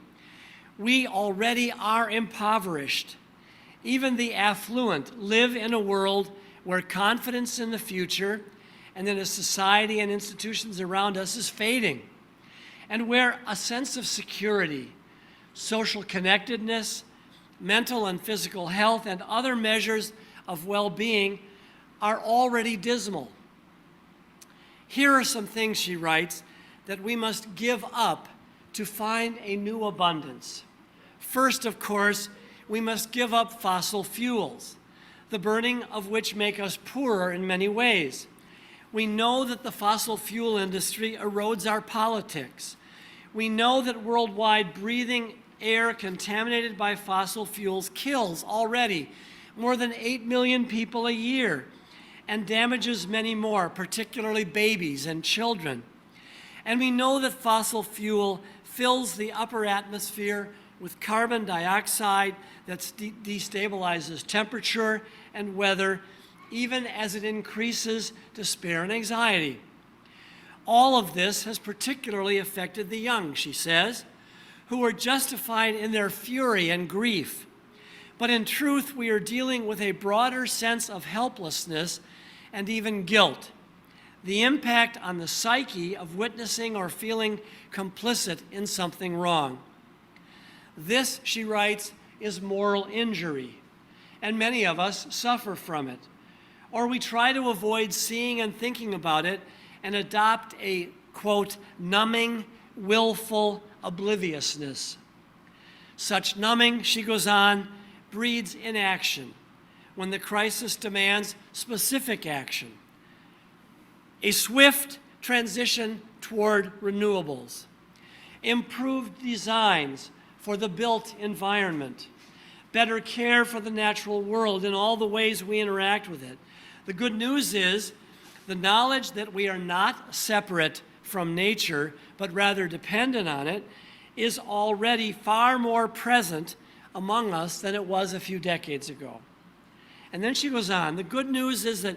we already are impoverished. Even the affluent live in a world where confidence in the future and in a society and institutions around us is fading, and where a sense of security, social connectedness, mental and physical health, and other measures of well-being are already dismal. Here are some things, she writes, that we must give up to find a new abundance. First, of course, we must give up fossil fuels, the burning of which make us poorer in many ways. We know that the fossil fuel industry erodes our politics. We know that worldwide breathing air contaminated by fossil fuels kills already more than 8 million people a year and damages many more, particularly babies and children. And we know that fossil fuel fills the upper atmosphere with carbon dioxide that destabilizes temperature and weather, even as it increases despair and anxiety. All of this has particularly affected the young, she says, who are justified in their fury and grief. But in truth, we are dealing with a broader sense of helplessness and even guilt, the impact on the psyche of witnessing or feeling complicit in something wrong. This, she writes, is moral injury, and many of us suffer from it. Or we try to avoid seeing and thinking about it and adopt a, quote, numbing, willful obliviousness. Such numbing, she goes on, breeds inaction when the crisis demands specific action. A swift transition toward renewables, improved designs for the built environment, better care for the natural world in all the ways we interact with it. The good news is the knowledge that we are not separate from nature, but rather dependent on it, is already far more present among us than it was a few decades ago. And then she goes on, the good news is that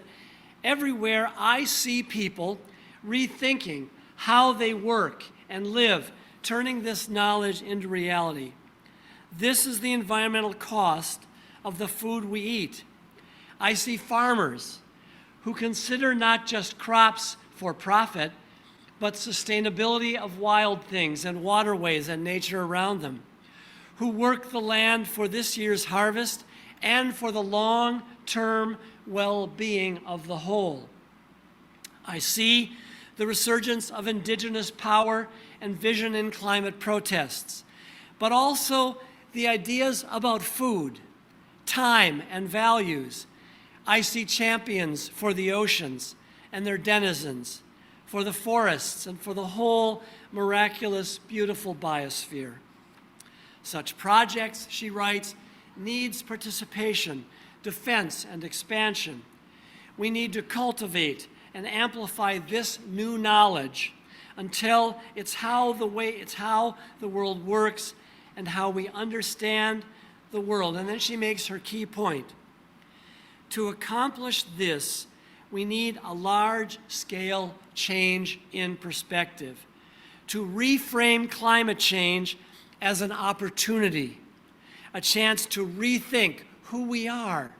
everywhere I see people rethinking how they work and live, turning this knowledge into reality. This is the environmental cost of the food we eat. I see farmers who consider not just crops for profit, but sustainability of wild things and waterways and nature around them, who work the land for this year's harvest and for the long-term well-being of the whole. I see the resurgence of indigenous power and vision in climate protests, but also the ideas about food, time, and values. I see champions for the oceans and their denizens, for the forests, and for the whole miraculous, beautiful biosphere. Such projects, she writes, needs participation, defense, and expansion. We need to cultivate and amplify this new knowledge until it's how the world works and how we understand the world. And then she makes her key point. To accomplish this, we need a large-scale change in perspective, to reframe climate change as an opportunity, a chance to rethink who we are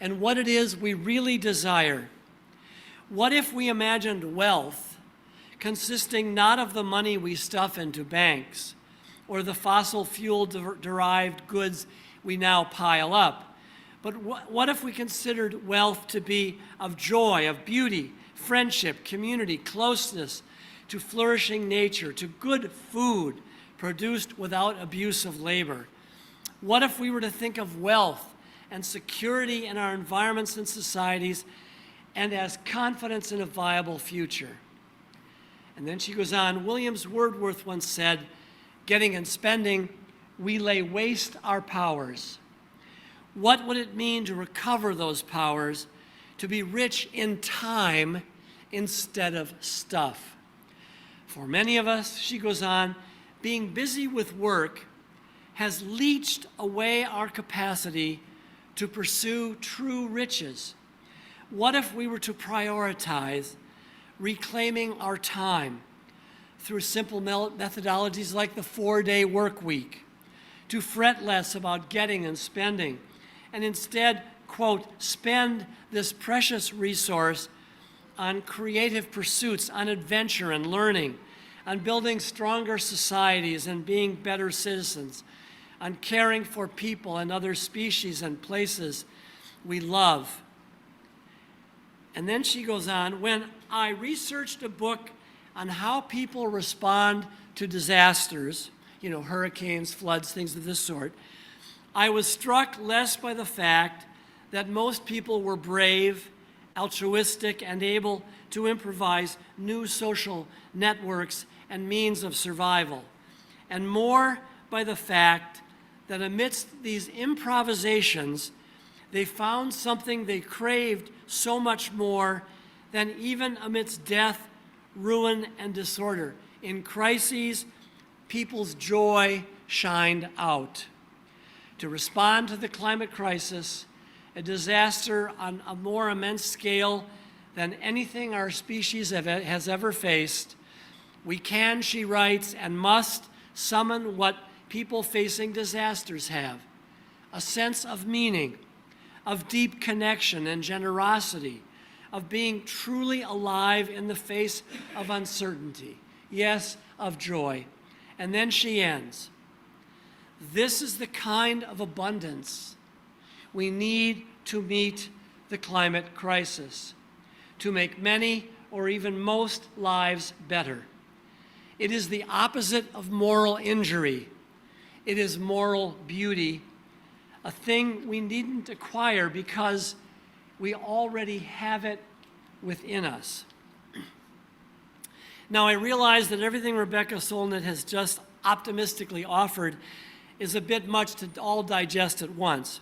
and what it is we really desire. What if we imagined wealth consisting not of the money we stuff into banks or the fossil fuel-derived goods we now pile up, but what if we considered wealth to be of joy, of beauty, friendship, community, closeness, to flourishing nature, to good food produced without abuse of labor? What if we were to think of wealth and security in our environments and societies and as confidence in a viable future? And then she goes on, Williams Wordsworth once said, getting and spending, we lay waste our powers. What would it mean to recover those powers, to be rich in time instead of stuff? For many of us, she goes on, being busy with work has leached away our capacity to pursue true riches. What if we were to prioritize reclaiming our time through simple methodologies like the 4-day work week, to fret less about getting and spending, and instead, quote, spend this precious resource on creative pursuits, on adventure and learning, on building stronger societies and being better citizens, on caring for people and other species and places we love. And then she goes on, when I researched a book on how people respond to disasters, you know, hurricanes, floods, things of this sort, I was struck less by the fact that most people were brave, altruistic, and able to improvise new social networks and means of survival, and more by the fact that amidst these improvisations, they found something they craved so much more than even amidst death, ruin, and disorder. In crises, people's joy shined out. To respond to the climate crisis, a disaster on a more immense scale than anything our species has ever faced, we can, she writes, and must summon what people facing disasters have, a sense of meaning, of deep connection and generosity, of being truly alive in the face of uncertainty, yes, of joy. And then she ends, this is the kind of abundance we need to meet the climate crisis, to make many or even most lives better. It is the opposite of moral injury. It is moral beauty, a thing we needn't acquire because we already have it within us. Now, I realize that everything Rebecca Solnit has just optimistically offered is a bit much to all digest at once.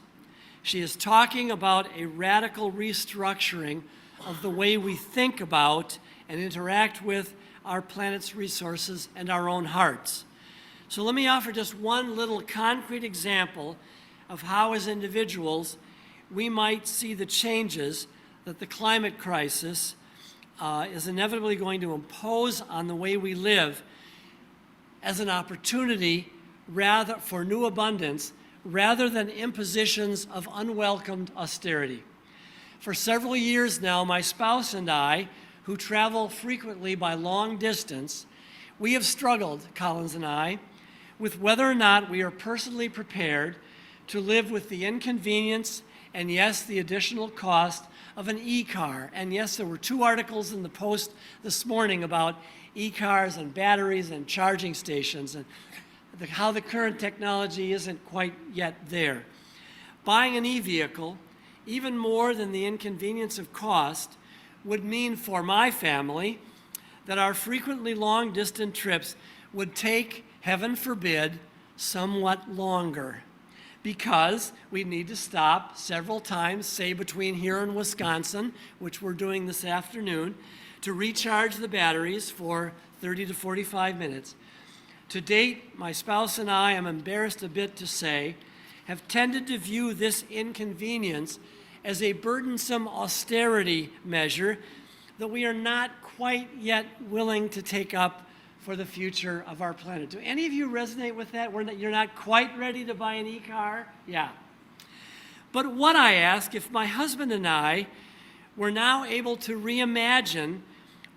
She is talking about a radical restructuring of the way we think about and interact with our planet's resources and our own hearts. So let me offer just one little concrete example of how, as individuals, we might see the changes that the climate crisis is inevitably going to impose on the way we live as an opportunity rather for new abundance rather than impositions of unwelcomed austerity. For several years now, my spouse and I, who travel frequently by long distance, we have struggled, Collins and I, with whether or not we are personally prepared to live with the inconvenience and, yes, the additional cost of an e-car. And yes, there were 2 articles in the Post this morning about e-cars and batteries and charging stations and how the current technology isn't quite yet there. Buying an e-vehicle, even more than the inconvenience of cost, would mean for my family that our frequently long-distance trips would take, heaven forbid, somewhat longer, because we need to stop several times, say between here and Wisconsin, which we're doing this afternoon, to recharge the batteries for 30 to 45 minutes. To date, my spouse and I, I'm embarrassed a bit to say, have tended to view this inconvenience as a burdensome austerity measure that we are not quite yet willing to take up for the future of our planet. Do any of you resonate with that? You're not quite ready to buy an e-car? Yeah. But what I ask, if my husband and I were now able to reimagine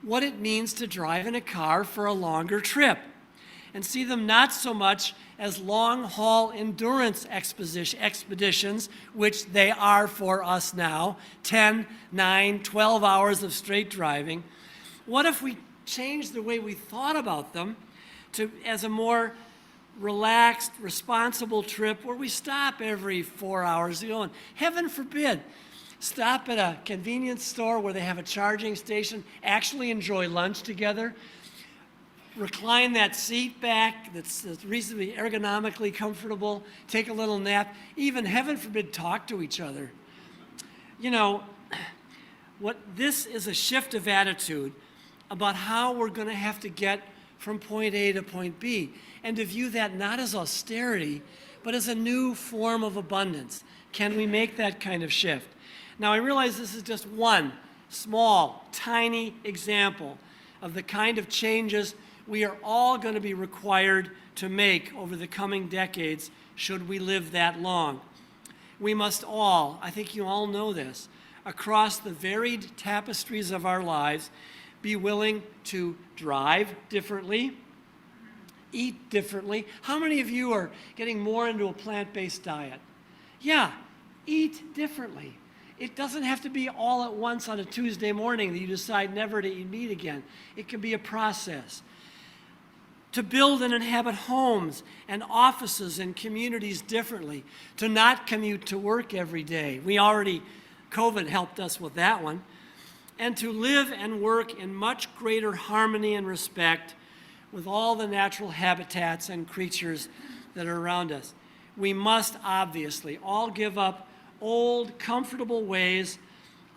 what it means to drive in a car for a longer trip and see them not so much as long-haul endurance expeditions, which they are for us now, 10, 9, 12 hours of straight driving. What if we changed the way we thought about them as a more relaxed, responsible trip where we stop every 4 hours, and heaven forbid, stop at a convenience store where they have a charging station, actually enjoy lunch together, recline that seat back that's reasonably ergonomically comfortable, take a little nap, even, heaven forbid, talk to each other. You know, this is a shift of attitude about how we're going to have to get from point A to point B, and to view that not as austerity, but as a new form of abundance. Can we make that kind of shift? Now, I realize this is just one small, tiny example of the kind of changes we are all going to be required to make over the coming decades should we live that long. We must all, I think you all know this, across the varied tapestries of our lives, be willing to drive differently, eat differently. How many of you are getting more into a plant-based diet? Yeah, eat differently. It doesn't have to be all at once on a Tuesday morning that you decide never to eat meat again. It can be a process. To build and inhabit homes and offices and communities differently. To not commute to work every day. COVID helped us with that one. And to live and work in much greater harmony and respect with all the natural habitats and creatures that are around us. We must obviously all give up old, comfortable ways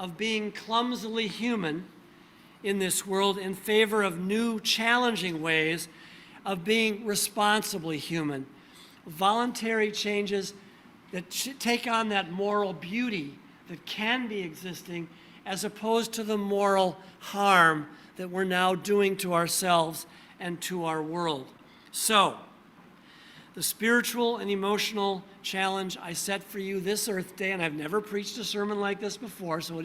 of being clumsily human in this world in favor of new, challenging ways of being responsibly human. Voluntary changes that take on that moral beauty that can be existing, as opposed to the moral harm that we're now doing to ourselves and to our world. So, the spiritual and emotional challenge I set for you this Earth Day, and I've never preached a sermon like this before, so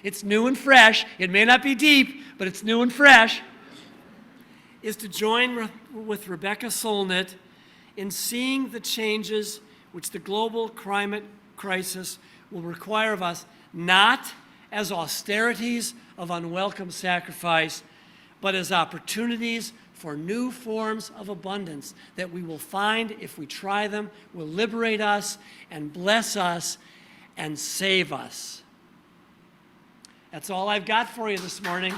it's new and fresh. It may not be deep, but it's new and fresh, is to join with Rebecca Solnit in seeing the changes which the global climate crisis will require of us, not as austerities of unwelcome sacrifice, but as opportunities for new forms of abundance that we will find if we try them, will liberate us and bless us and save us. That's all I've got for you this morning.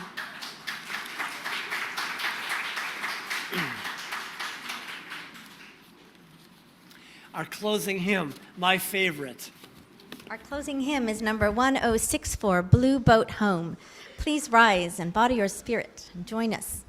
Our closing hymn, my favorite. Our closing hymn is number 1064, Blue Boat Home. Please rise and body or spirit and join us.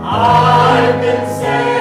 I've been saved.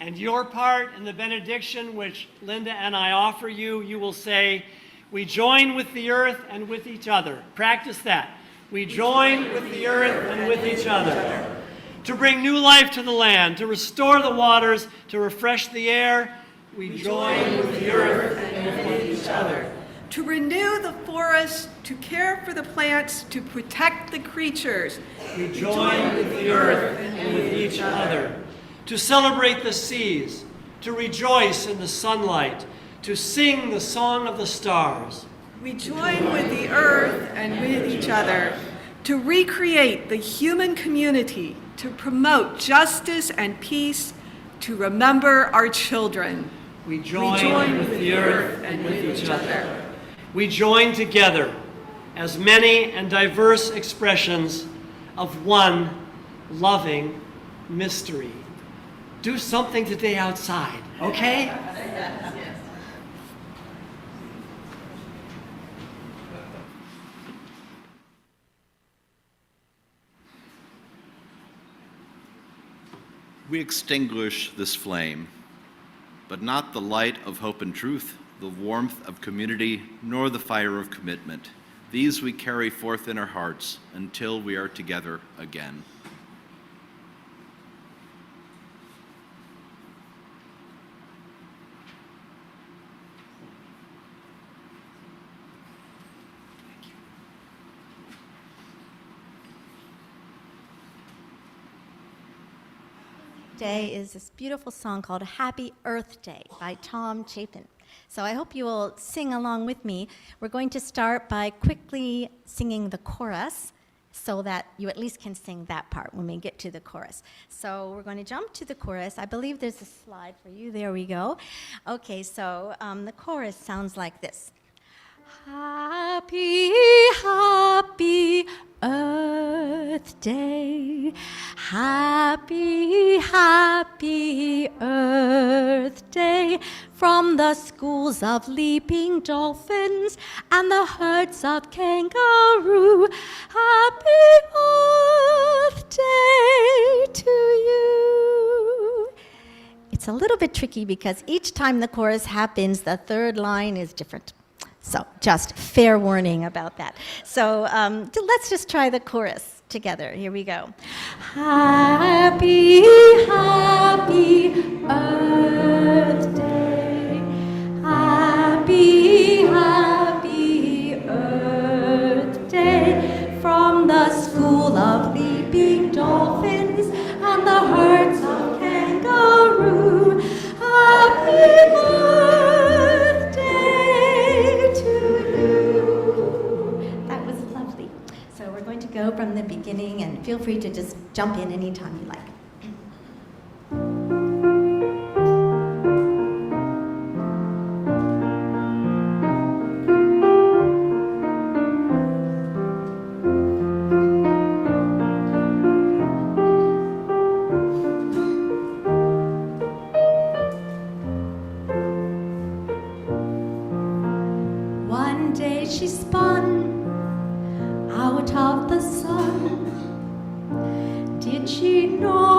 And your part in the benediction which Linda and I offer you, you will say, we join with the earth and with each other. Practice that. We join with the earth and with each other. To bring new life to the land, to restore the waters, to refresh the air, we join with the earth and with each other. To renew the forest, to care for the plants, to protect the creatures. We join with the earth and with each other. To celebrate the seas, to rejoice in the sunlight, to sing the song of the stars. We join with the earth and with each other to recreate the human community, to promote justice and peace, to remember our children. We join with the earth and with each other. We join together as many and diverse expressions of one loving mystery. Do something today outside, okay? We extinguish this flame, but not the light of hope and truth, the warmth of community, nor the fire of commitment. These we carry forth in our hearts until we are together again. Day is this beautiful song called Happy Earth Day by Tom Chapin. So I hope you will sing along with me. We're going to start by quickly singing the chorus so that you at least can sing that part when we get to the chorus. So we're going to jump to the chorus. I believe there's a slide for you. There we go. Okay, so the chorus sounds like this. Happy, happy Earth Day. Happy, happy Earth Day. From the schools of leaping dolphins and the herds of kangaroo. Happy Earth Day to you. It's a little bit tricky because each time the chorus happens, the third line is different. So just fair warning about that. So let's just try the chorus together. Here we go. Happy, happy Earth Day. Happy, happy Earth Day. From the school of leaping dolphins and the herds of kangaroo. Happy Earth Day to you. That was lovely. So we're going to go from the beginning, and feel free to just jump in anytime you like. One day she spun out of the sun. Did she know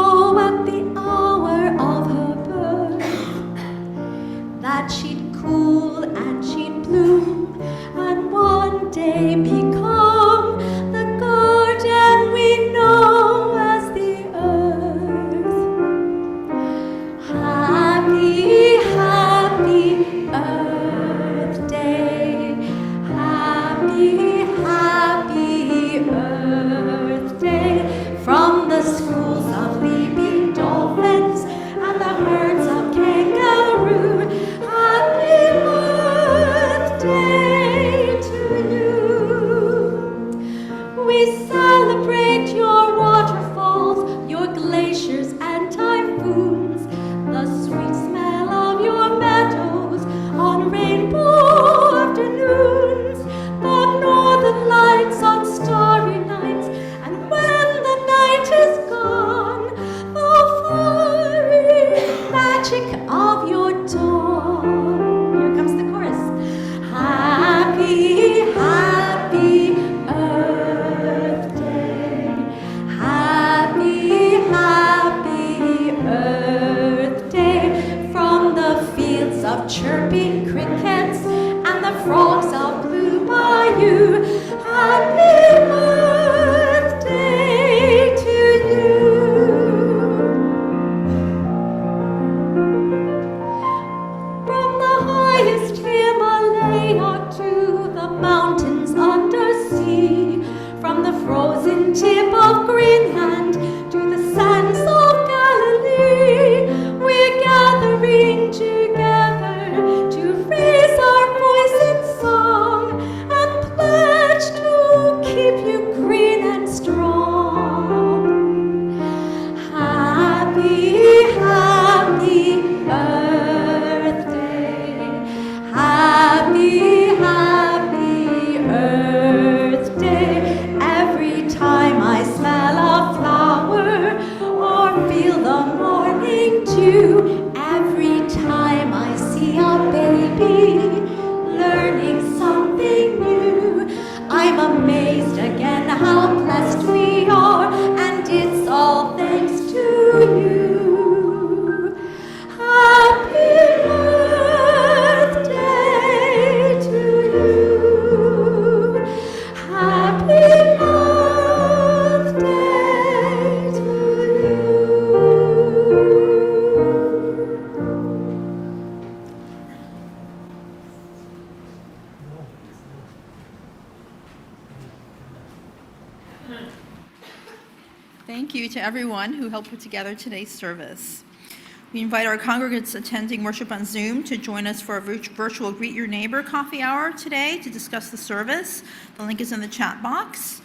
to everyone who helped put together today's service. We invite our congregants attending worship on Zoom to join us for a virtual Greet Your Neighbor coffee hour today to discuss the service. The link is in the chat box.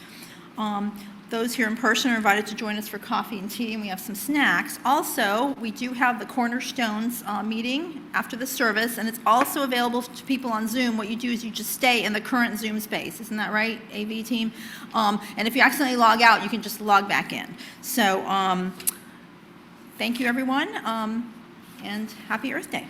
Those here in person are invited to join us for coffee and tea, and we have some snacks. Also, we do have the Cornerstones meeting after the service, and it's also available to people on Zoom. What you do is you just stay in the current Zoom space. Isn't that right, AV team? And if you accidentally log out, you can just log back in. So thank you, everyone, and happy Earth Day.